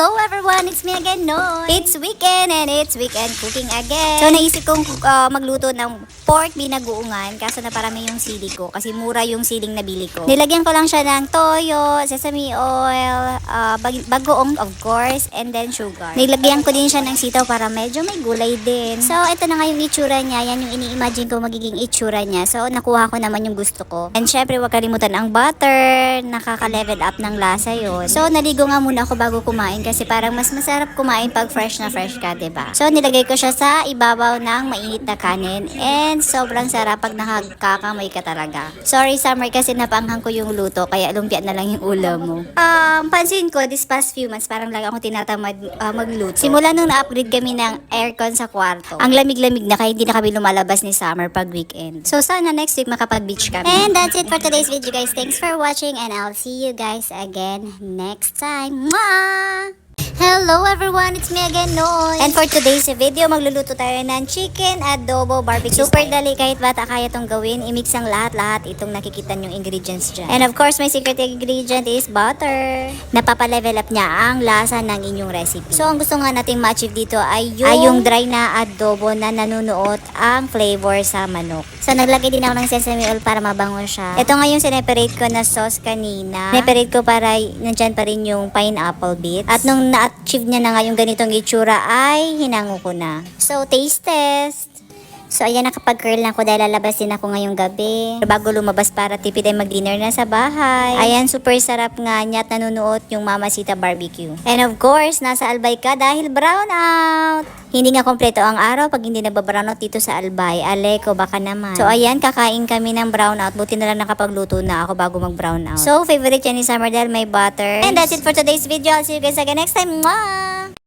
Hello everyone! It's me again, Noy! It's weekend and it's weekend cooking again. So naisip kong magluto ng pork binagoongan kaso na parami yung sili ko kasi mura yung siling nabili ko. Nilagyan ko lang siya ng toyo, sesame oil, bagoong of course, and then sugar. Nilagyan ko din siya ng sitaw para medyo may gulay din. So ito na nga yung itsura niya. Yan yung ini-imagine ko magiging itsura niya. So nakuha ko naman yung gusto ko. And syempre wag kalimutan ang butter. Nakaka-level up ng lasa yun. So naligo nga muna ako bago kumain kasi parang mas masarap kumain pag fresh na fresh ka, diba? So nilagay ko siya sa ibabaw ng mainit na kanin and sobrang sarap pag nakakakamay ka talaga. Sorry Summer kasi napanghang ko yung luto kaya lumpia na lang yung ulam mo. Pansin ko this past few months parang lagi akong tinatamad magluto. Simula nung na-upgrade kami ng aircon sa kwarto. Ang lamig-lamig na kaya hindi na kami lumalabas ni Summer pag weekend. So sana next week makapag-beach kami. And that's it for today's video guys. Thanks for watching and I'll see you guys again next time. Mwah! Hello everyone, it's me again, Noy. And for today's video, magluluto tayo ng chicken adobo barbecue. Super dali, kahit bata kaya itong gawin. I-mix ang lahat-lahat itong nakikita yung ingredients dyan. And of course, my secret ingredient is butter. Napapalevel up niya ang lasa ng inyong recipe. So, ang gusto nga nating ma-achieve dito ay yung dry na adobo na nanunuot ang flavor sa manok. So, naglagay din ako ng sesame oil para mabango siya. Ito nga yung sineperate ko na sauce kanina. Sineperate ko para nandyan pa rin yung pineapple bits. At nung na-achieve niya na nga yung ganitong itsura ay hinango ko na. So, taste test. So, ayan, nakapag-curl na ako dahil lalabas din ako ngayong gabi. Bago lumabas para tipid ay mag-dinner na sa bahay. Ayan, super sarap nga niya at nanunuot yung Mamacita Barbecue. And of course, nasa Albay ka dahil brown out. Hindi nga kompleto ang araw pag hindi nababrown out dito sa Albay. Aleko, baka naman. So, ayan, kakain kami ng brown out. Buti na lang nakapagluto na ako bago mag-brown out. So, favorite yan ni Summer dahil may butter. And that's it for today's video. I'll see you guys again next time. Mwah!